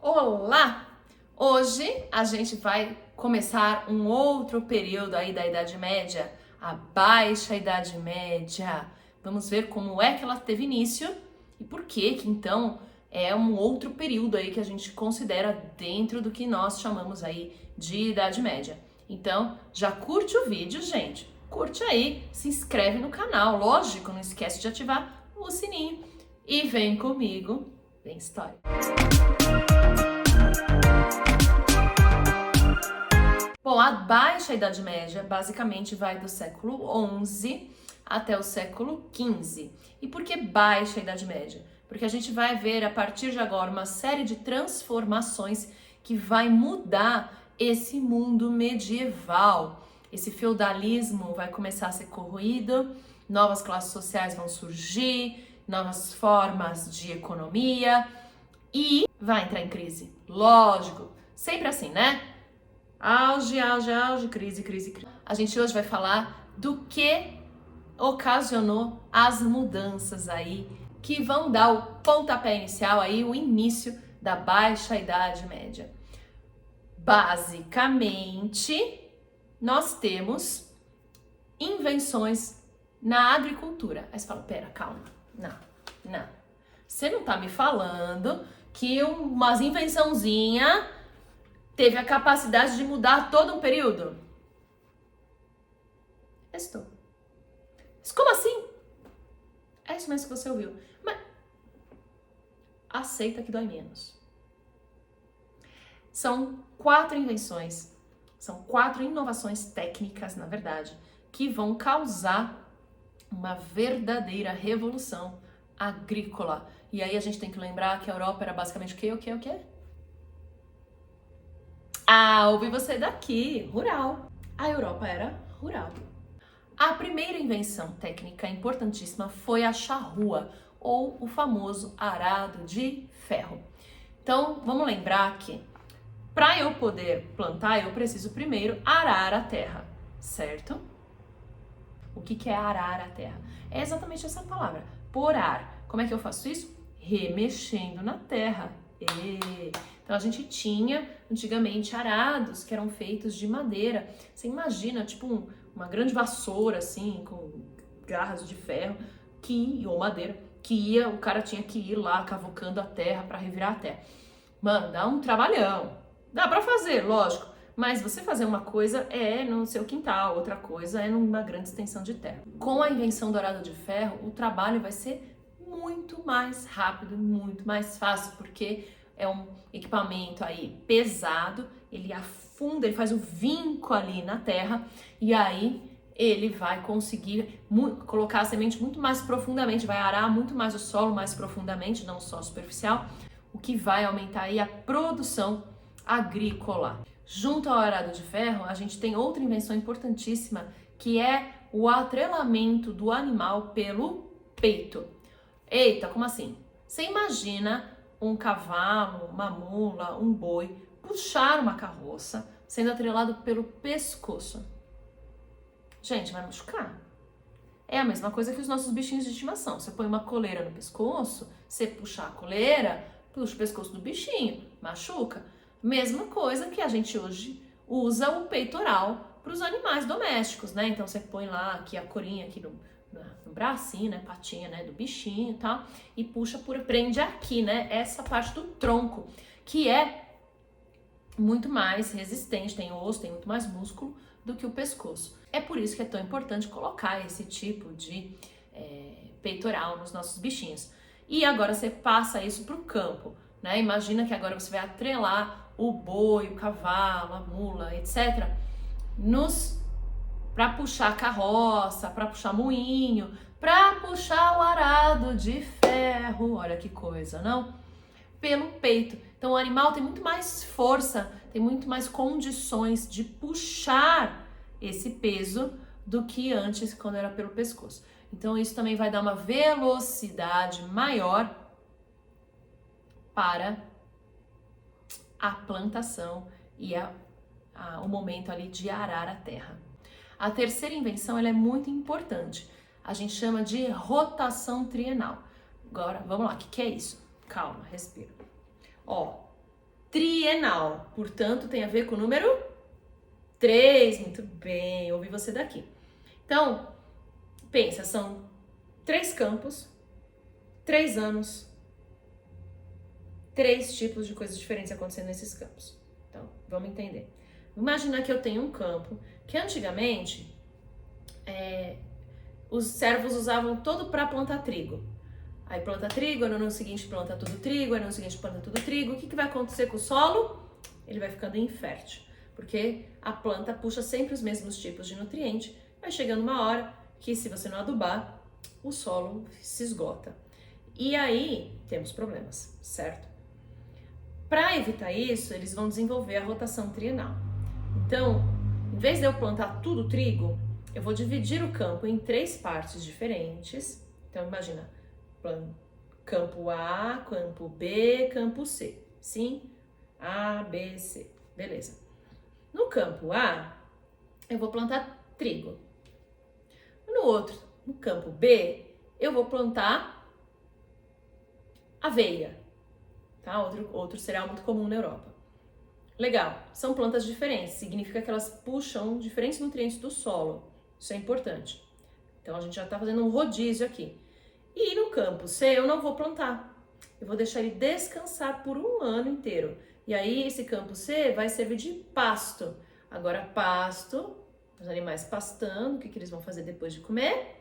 Olá! Hoje a gente vai começar um outro período aí da Idade Média, a Baixa Idade Média. Vamos ver como é que ela teve início e por que então é um outro período aí que a gente considera dentro do que nós chamamos aí de Idade Média. Então, já curte o vídeo, gente. Curte aí, se inscreve no canal, lógico, não esquece de ativar o sininho e vem comigo, vem história. Bom, a Baixa Idade Média basicamente vai do século XI até o século XV. E por que Baixa Idade Média? Porque a gente vai ver a partir de agora uma série de transformações que vai mudar esse mundo medieval. Esse feudalismo vai começar a ser corroído, novas classes sociais vão surgir, novas formas de economia e vai entrar em crise. Lógico, sempre assim, né? Auge, auge, auge, crise, crise, crise. A gente hoje vai falar do que ocasionou as mudanças aí que vão dar o pontapé inicial aí, o início da Baixa Idade Média. Basicamente, nós temos invenções na agricultura. Aí você fala, pera, calma, não. Você não tá me falando que umas invençãozinha teve a capacidade de mudar todo um período? Estou. Mas como assim? É isso mesmo que você ouviu. Mas aceita que dói menos. São 4 invenções, são 4 inovações técnicas, na verdade, que vão causar uma verdadeira revolução agrícola. E aí a gente tem que lembrar que a Europa era basicamente o quê? Ah, ouvi você daqui, rural. A Europa era rural. A primeira invenção técnica importantíssima foi a charrua, ou o famoso arado de ferro. Então, vamos lembrar que para eu poder plantar, eu preciso primeiro arar a terra, certo? O que é arar a terra? É exatamente essa palavra, porar. Como é que eu faço isso? Remexendo na terra. Então a gente tinha antigamente arados que eram feitos de madeira. Você imagina, tipo uma grande vassoura assim, com garras de ferro, ou madeira, o cara tinha que ir lá cavocando a terra para revirar a terra. Mano, dá um trabalhão. Dá para fazer, lógico, mas você fazer uma coisa é no seu quintal, outra coisa é numa grande extensão de terra. Com a invenção do arado de ferro, o trabalho vai ser muito mais rápido, muito mais fácil, porque é um equipamento aí pesado, ele afunda, ele faz o vinco ali na terra e aí ele vai conseguir colocar a semente muito mais profundamente, vai arar muito mais o solo mais profundamente, não só superficial, o que vai aumentar aí a produção agrícola. Junto ao arado de ferro, a gente tem outra invenção importantíssima, que é o atrelamento do animal pelo peito. Eita, como assim? Você imagina um cavalo, uma mula, um boi puxar uma carroça sendo atrelado pelo pescoço. Gente, vai machucar. É a mesma coisa que os nossos bichinhos de estimação. Você põe uma coleira no pescoço, você puxar a coleira, puxa o pescoço do bichinho, machuca. Mesma coisa que a gente hoje usa o peitoral para os animais domésticos, né? Então você põe lá aqui a corinha aqui no bracinho, né? Patinha, né? Do bichinho e tal, e puxa prende aqui, né? Essa parte do tronco, que é muito mais resistente, tem osso, tem muito mais músculo do que o pescoço. É por isso que é tão importante colocar esse tipo de peitoral nos nossos bichinhos. E agora você passa isso para o campo, né? Imagina que agora você vai atrelar o boi, o cavalo, a mula, etc. Para puxar a carroça, para puxar moinho, para puxar o arado de ferro, olha que coisa, não? Pelo peito. Então o animal tem muito mais força, tem muito mais condições de puxar esse peso do que antes, quando era pelo pescoço. Então isso também vai dar uma velocidade maior para a plantação e o momento ali de arar a terra. A terceira invenção ela é muito importante. A gente chama de rotação trienal. Agora, vamos lá, o que é isso? Calma, respira. Ó, trienal, portanto tem a ver com o número 3, muito bem, ouvi você daqui. Então, pensa, são 3 campos, 3 anos, 3 tipos de coisas diferentes acontecendo nesses campos. Então, vamos entender. Imagina que eu tenho um campo que antigamente os servos usavam todo para plantar trigo. Aí planta trigo, no ano seguinte planta tudo trigo, no ano seguinte planta tudo trigo. O que vai acontecer com o solo? Ele vai ficando infértil, porque a planta puxa sempre os mesmos tipos de nutriente. Vai chegando uma hora que, se você não adubar, o solo se esgota. E aí temos problemas, certo? Para evitar isso, eles vão desenvolver a rotação trienal. Então, em vez de eu plantar tudo trigo, eu vou dividir o campo em 3 partes diferentes. Então, imagina, campo A, campo B, campo C. Sim? A, B, C. Beleza. No campo A, eu vou plantar trigo. No campo B, eu vou plantar aveia. Tá? Outro cereal muito comum na Europa. Legal, são plantas diferentes, significa que elas puxam diferentes nutrientes do solo. Isso é importante. Então a gente já está fazendo um rodízio aqui. E no campo C eu não vou plantar. Eu vou deixar ele descansar por um ano inteiro. E aí esse campo C vai servir de pasto. Agora pasto, os animais pastando, o que eles vão fazer depois de comer?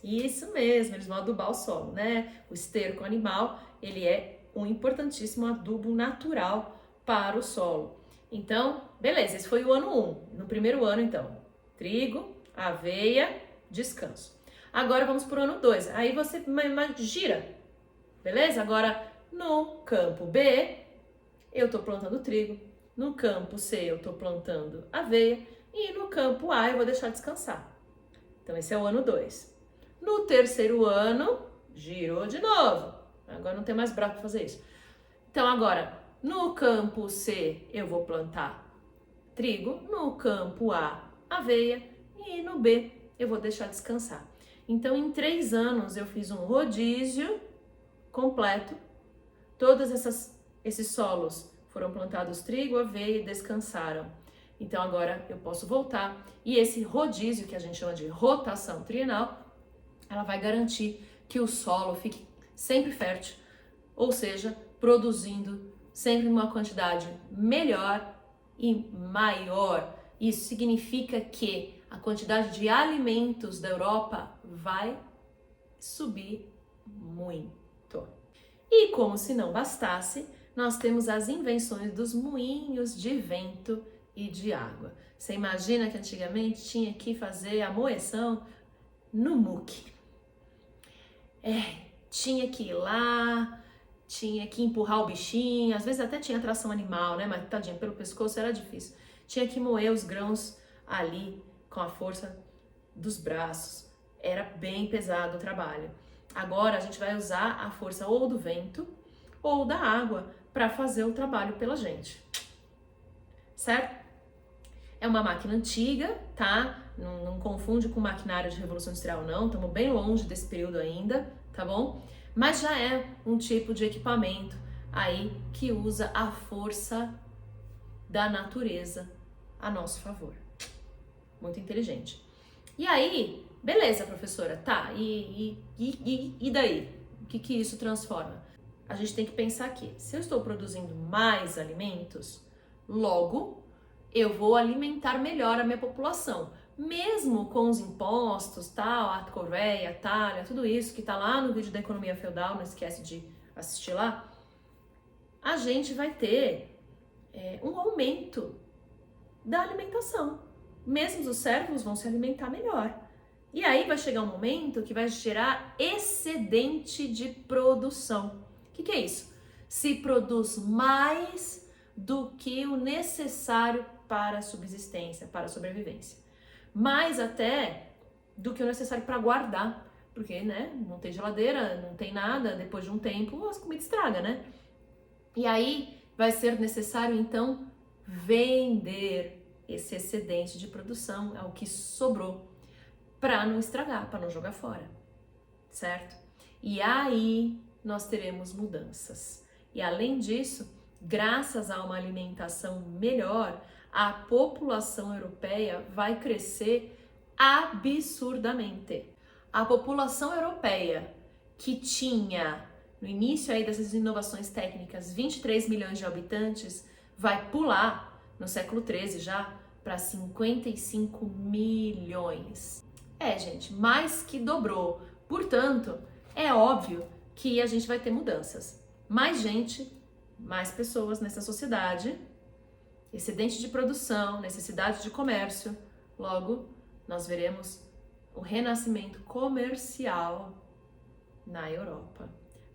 Isso mesmo, eles vão adubar o solo, né? O esterco animal, ele é um importantíssimo adubo natural para o solo. Então, beleza, esse foi o ano 1. No primeiro ano, então, trigo, aveia, descanso. Agora vamos para o ano 2. Aí você gira, beleza? Agora, no campo B, eu estou plantando trigo. No campo C, eu estou plantando aveia. E no campo A, eu vou deixar descansar. Então, esse é o ano 2. No terceiro ano, girou de novo. Agora não tem mais braço para fazer isso. Então, agora, no campo C, eu vou plantar trigo. No campo A, aveia. E no B, eu vou deixar descansar. Então, em 3 anos, eu fiz um rodízio completo. Todos esses solos foram plantados trigo, aveia e descansaram. Então, agora eu posso voltar. E esse rodízio, que a gente chama de rotação trienal, ela vai garantir que o solo fique sempre fértil, ou seja, produzindo sempre uma quantidade melhor e maior. Isso significa que a quantidade de alimentos da Europa vai subir muito. E como se não bastasse, nós temos as invenções dos moinhos de vento e de água. Você imagina que antigamente tinha que fazer a moeção no muque. Tinha que ir lá, tinha que empurrar o bichinho, às vezes até tinha tração animal, né? Mas tadinha, pelo pescoço era difícil. Tinha que moer os grãos ali com a força dos braços. Era bem pesado o trabalho. Agora a gente vai usar a força ou do vento ou da água para fazer o trabalho pela gente. Certo? É uma máquina antiga, tá? Não confunde com maquinário de Revolução Industrial, não. Estamos bem longe desse período ainda, tá bom? Mas já é um tipo de equipamento aí que usa a força da natureza a nosso favor. Muito inteligente. E aí, beleza, professora, tá, e daí? O que isso transforma? A gente tem que pensar aqui, se eu estou produzindo mais alimentos, logo eu vou alimentar melhor a minha população. Mesmo com os impostos, tal, a Coreia, a Itália, tudo isso que tá lá no vídeo da economia feudal, não esquece de assistir lá, a gente vai ter um aumento da alimentação. Mesmo os servos vão se alimentar melhor. E aí vai chegar um momento que vai gerar excedente de produção. O que é isso? Se produz mais do que o necessário para a subsistência, para a sobrevivência. Mais até do que o necessário para guardar. Porque, né, não tem geladeira, não tem nada, depois de um tempo as comidas estragam, né? E aí vai ser necessário, então, vender esse excedente de produção, é o que sobrou, para não estragar, para não jogar fora, certo? E aí nós teremos mudanças. E além disso, graças a uma alimentação melhor, a população europeia vai crescer absurdamente. A população europeia, que tinha, no início aí dessas inovações técnicas, 23 milhões de habitantes, vai pular, no século XIII já, para 55 milhões. Gente, mais que dobrou. Portanto, é óbvio que a gente vai ter mudanças. Mais gente, mais pessoas nessa sociedade, excedente de produção, necessidade de comércio. Logo, nós veremos o renascimento comercial na Europa.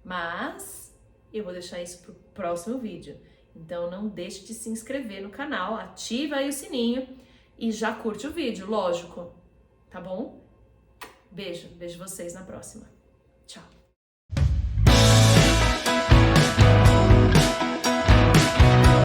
Mas eu vou deixar isso para o próximo vídeo. Então não deixe de se inscrever no canal, ativa aí o sininho e já curte o vídeo, lógico. Tá bom? Beijo, vejo vocês na próxima. Tchau!